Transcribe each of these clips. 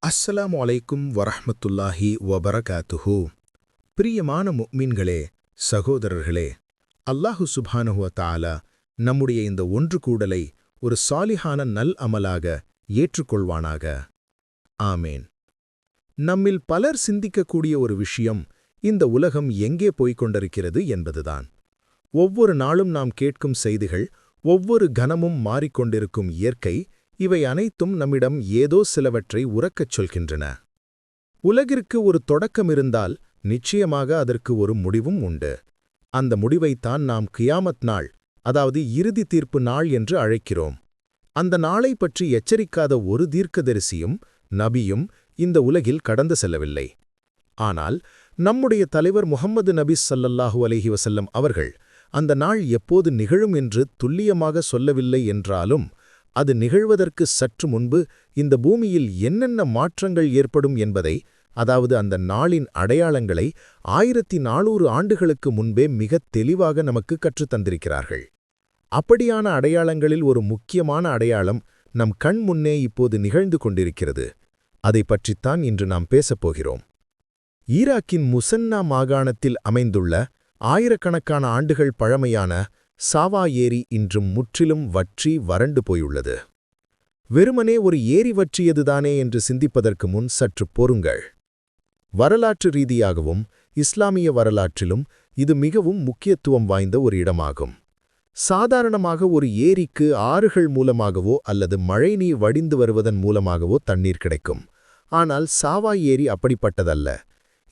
அஸ்ஸலாமு அலைக்கும் வரஹ்மத்துல்லாஹி வபரகாத்துஹு. பிரியமான முஃமின்களே, சகோதரர்களே, அல்லாஹு சுப்ஹானஹு வ தஆலா நம்முடைய இந்த ஒன்று கூடலை ஒரு சாலிஹான நல் அமலாக ஏற்றுக்கொள்வானாக. ஆமேன். நம்மில் பலர் சிந்திக்கக்கூடிய ஒரு விஷயம் இந்த உலகம் எங்கே போய்க் கொண்டிருக்கிறது என்பதுதான். ஒவ்வொரு நாளும் நாம் கேட்கும் செய்திகள், ஒவ்வொரு கணமும் மாறிக்கொண்டிருக்கும் இயற்கை, இவை அனைத்தும் நம்மிடம் ஏதோ சிலவற்றை உரக்கச் சொல்கின்றன. உலகிற்கு ஒரு தொடக்கம் இருந்தால் நிச்சயமாக அதற்கு ஒரு முடிவும் உண்டு. அந்த முடிவைத்தான் நாம் கியாமத் நாள், அதாவது இறுதி தீர்ப்பு நாள் என்று அழைக்கிறோம். அந்த நாளை பற்றி எச்சரிக்காத ஒரு தீர்க்கதரிசியும் நபியும் இந்த உலகில் கடந்து செல்லவில்லை. ஆனால் நம்முடைய தலைவர் முஹம்மது நபி ஸல்லல்லாஹு அலைஹி வஸல்லம் அவர்கள் அந்த நாள் எப்போது நிகழும் என்று துல்லியமாக சொல்லவில்லை என்றாலும், அது நிகழ்வதற்கு சற்று முன்பு இந்த பூமியில் என்னென்ன மாற்றங்கள் ஏற்படும் என்பதை, அதாவது அந்த நாளின் அடையாளங்களை 1400 ஆண்டுகளுக்கு முன்பே மிகத் தெளிவாக நமக்கு கற்றுத்தந்திருக்கிறார்கள். அப்படியான அடையாளங்களில் ஒரு முக்கியமான அடையாளம் நம் கண் முன்னே இப்போது நிகழ்ந்து கொண்டிருக்கிறது. அதை பற்றித்தான் இன்று நாம் பேசப்போகிறோம். ஈராக்கின் முசன்னா மாகாணத்தில் அமைந்துள்ள ஆயிரக்கணக்கான ஆண்டுகள் பழமையான சாவா ஏரி இன்றும் முற்றிலும் வற்றி வறண்டு போயுள்ளது. வெறுமனே ஒரு ஏரி வற்றியதுதானே என்று சிந்திப்பதற்கு முன் சற்று பொறுங்கள். வரலாற்று ரீதியாகவும் இஸ்லாமிய வரலாற்றிலும் இது மிகவும் முக்கியத்துவம் வாய்ந்த ஒரு இடமாகும். சாதாரணமாக ஒரு ஏரிக்கு ஆறுகள் மூலமாகவோ அல்லது மழைநீர் வடிந்து வருவதன் மூலமாகவோ தண்ணீர் கிடைக்கும். ஆனால் சாவா ஏரி அப்படிப்பட்டதல்ல.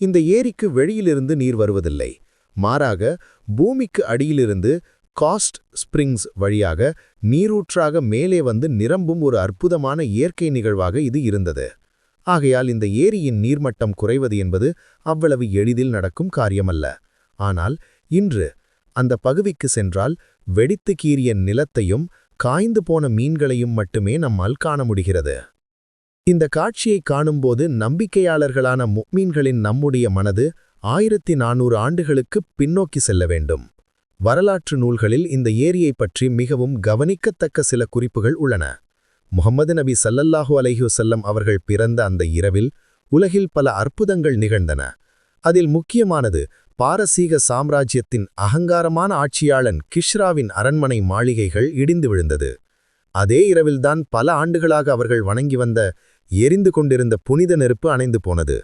இந்த ஏரிக்கு வெளியிலிருந்து நீர் வருவதில்லை. மாறாக பூமிக்கு அடியிலிருந்து காஸ்ட் ஸ்பிரிங்ஸ் வழியாக நீரூற்றாக மேலே வந்து நிரம்பும் ஒரு அற்புதமான இயற்கை நிகழ்வாக இது இருந்தது. ஆகையால் இந்த ஏரியின் நீர்மட்டம் குறைவது என்பது அவ்வளவு எளிதில் நடக்கும் காரியமல்ல. ஆனால் இன்று அந்த பகுதிக்கு சென்றால் வெடித்து கீறிய நிலத்தையும் காய்ந்து போன மீன்களையும் மட்டுமே நம்மால் காண முடிகிறது. இந்த காட்சியை காணும்போது நம்பிக்கையாளர்களான முஃமின்களின் நம்முடைய மனது 1400 ஆண்டுகளுக்கு பின்னோக்கி செல்ல வேண்டும். வரலாற்று நூல்களில் இந்த ஏரியைப் பற்றி மிகவும் கவனிக்கத்தக்க சில குறிப்புகள் உள்ளன. முஹம்மது நபி ஸல்லல்லாஹு அலைஹி வஸல்லம் அவர்கள் பிறந்த அந்த இரவில் உலகில் பல அற்புதங்கள் நிகழ்ந்தன. அதில் முக்கியமானது பாரசீக சாம்ராஜ்யத்தின் அகங்காரமான ஆட்சியாளன் கிஷ்ராவின் அரண்மனை மாளிகைகள் இடிந்து விழுந்தது. அதே இரவில்தான் பல ஆண்டுகளாக அவர்கள் வணங்கி வந்த எரிந்து கொண்டிருந்த புனித நெருப்பு அணைந்து போனது.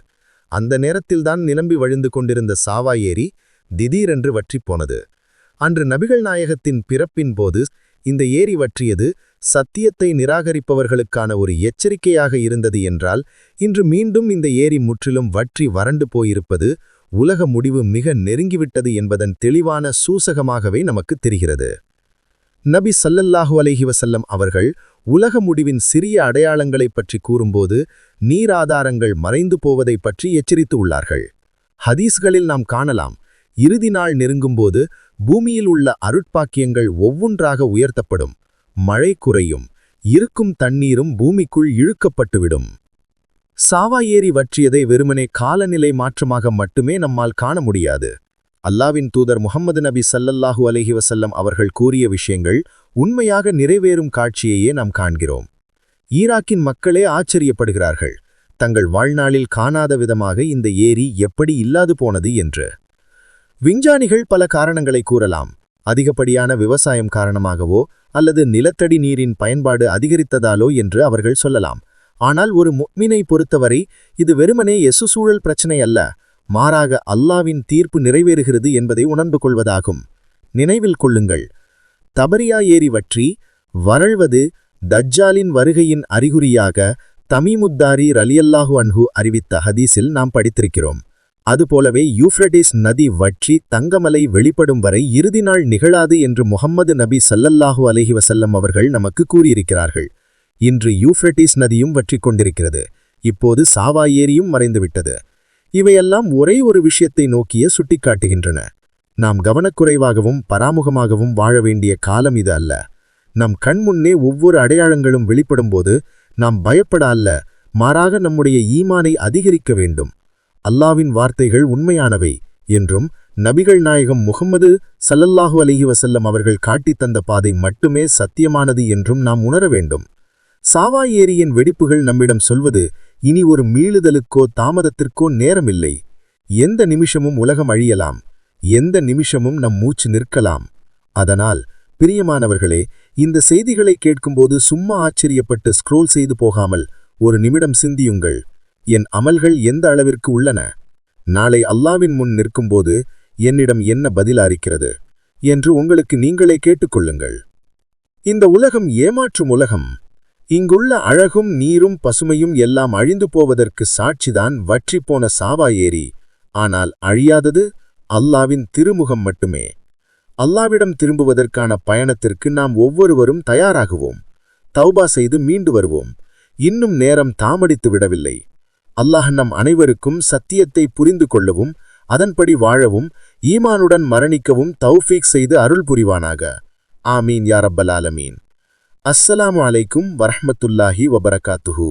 அந்த நேரத்தில்தான் நிலம்பி வழிந்து கொண்டிருந்த சாவா ஏரி திடீரென்று வற்றிப்போனது. அன்று நபிகள் நாயகத்தின் பிறப்பின் போது இந்த ஏரி வற்றியது சத்தியத்தை நிராகரிப்பவர்களுக்கான ஒரு எச்சரிக்கையாக இருந்தது என்றால், இன்று மீண்டும் இந்த ஏரி முற்றிலும் வற்றி வறண்டு போயிருப்பது உலக முடிவு மிக நெருங்கிவிட்டது என்பதன் தெளிவான சூசகமாகவே நமக்கு தெரிகிறது. நபி ஸல்லல்லாஹு அலைஹி வஸல்லம் அவர்கள் உலக முடிவின் சிறிய அடையாளங்களைப் பற்றி கூறும்போது நீராதாரங்கள் மறைந்து போவதைப் பற்றி எச்சரித்து உள்ளார்கள். ஹதீஸ்களில் நாம் காணலாம், இறுதி நாள் நெருங்கும்போது பூமியில் உள்ள அருட்பாக்கியங்கள் ஒவ்வொன்றாக உயர்த்தப்படும், மழை குறையும், இருக்கும் தண்ணீரும் பூமிக்குள் இழுக்கப்பட்டுவிடும். சாவா ஏரி வற்றியதை வெறுமனே காலநிலை மாற்றமாக மட்டுமே நம்மால் காண முடியாது. அல்லாவின் தூதர் முஹம்மது நபி ஸல்லல்லாஹு அலைஹி வஸல்லம் அவர்கள் கூறிய விஷயங்கள் உண்மையாக நிறைவேறும் காட்சியையே நாம் காண்கிறோம். ஈராக்கின் மக்களே ஆச்சரியப்படுகிறார்கள், தங்கள் வாழ்நாளில் காணாத விதமாக இந்த ஏரி எப்படி இல்லாது போனது என்று. விஞ்ஞானிகள் பல காரணங்களை கூறலாம். அதிகப்படியான விவசாயம் காரணமாகவோ அல்லது நிலத்தடி நீரின் பயன்பாடு அதிகரித்ததாலோ என்று அவர்கள் சொல்லலாம். ஆனால் ஒரு முஃமினை பொறுத்தவரை இது வெறுமனே சுற்றுச்சூழல் பிரச்சனை அல்ல, மாறாக அல்லாவின் தீர்ப்பு நிறைவேறுகிறது என்பதை உணர்ந்து கொள்வதாகும். நினைவில் கொள்ளுங்கள், தபரியா ஏரி வற்றி வறள்வது தஜ்ஜாலின் வருகையின் அறிகுறியாக தமீமுத்தாரி ரலியல்லாஹு அன்ஹு அறிவித்த ஹதீஸில் நாம் படித்திருக்கிறோம். அதுபோலவே யூஃப்ரட்டிஸ் நதி வற்றி தங்கமலை வெளிப்படும் வரை இறுதி நாள் நிகழாது என்று முஹம்மது நபி ஸல்லல்லாஹு அலைஹி வஸல்லம் அவர்கள் நமக்கு கூறியிருக்கிறார்கள். இன்று யூஃப்ரட்டிஸ் நதியும் வற்றிக் கொண்டிருக்கிறது. இப்போது சாவா ஏரியும் மறைந்துவிட்டது. இவையெல்லாம் ஒரே ஒரு விஷயத்தை நோக்கிய சுட்டிக்காட்டுகின்றன. நாம் கவனக்குறைவாகவும் பராமுகமாகவும் வாழ வேண்டிய காலம் இது அல்ல. நம் கண்முன்னே ஒவ்வொரு அடையாளங்களும் வெளிப்படும்போது நாம் பயப்பட அல்ல, மாறாக நம்முடைய ஈமானை அதிகரிக்க வேண்டும். அல்லாவின் வார்த்தைகள் உண்மையானவை என்றும் நபிகள் நாயகம் முஹம்மது ஸல்லல்லாஹு அலைஹி வஸல்லம் அவர்கள் காட்டித் தந்த பாதை மட்டுமே சத்தியமானது என்றும் நாம் உணர வேண்டும். சாவா ஏரியின் வெடிப்புகள் நம்மிடம் சொல்வது இனி ஒரு மீளுதலுக்கோ தாமதத்திற்கோ நேரமில்லை. எந்த நிமிஷமும் உலகம் அழியலாம், எந்த நிமிஷமும் நம் மூச்சு நிற்கலாம். அதனால் பிரியமானவர்களே, இந்த செய்திகளை கேட்கும்போது சும்மா ஆச்சரியப்பட்டு ஸ்க்ரோல் செய்து போகாமல் ஒரு நிமிடம் சிந்தியுங்கள். என் அமல்கள் எந்த அளவிற்கு உள்ளன? நாளை அல்லாவின் முன் நிற்கும்போது என்னிடம் என்ன பதிலாரிக்கிறது என்று உங்களுக்கு நீங்களே கேட்டுக்கொள்ளுங்கள். இந்த உலகம் ஏமாற்றும் உலகம். இங்குள்ள அழகும் நீரும் பசுமையும் எல்லாம் அழிந்து போவதற்கு சாட்சிதான் வற்றிப்போன சாவா ஏரி. ஆனால் அழியாதது அல்லாவின் திருமுகம் மட்டுமே. அல்லாவிடம் திரும்புவதற்கான பயணத்திற்கு நாம் ஒவ்வொருவரும் தயாராகுவோம். தௌபா செய்து மீண்டு வருவோம். இன்னும் நேரம் தாமடித்து விடவில்லை. அல்லாஹ் நம் அனைவருக்கும் சத்தியத்தை புரிந்து கொள்ளவும் அதன்படி வாழவும் ஈமானுடன் மரணிக்கவும் தௌஃபீக் செய்து அருள் புரிவானாக. ஆமீன் யா ரப்பல் ஆலமீன். அஸ்ஸலாமு அலைக்கும் வரஹ்மத்துல்லாஹி வபரகாத்துஹு.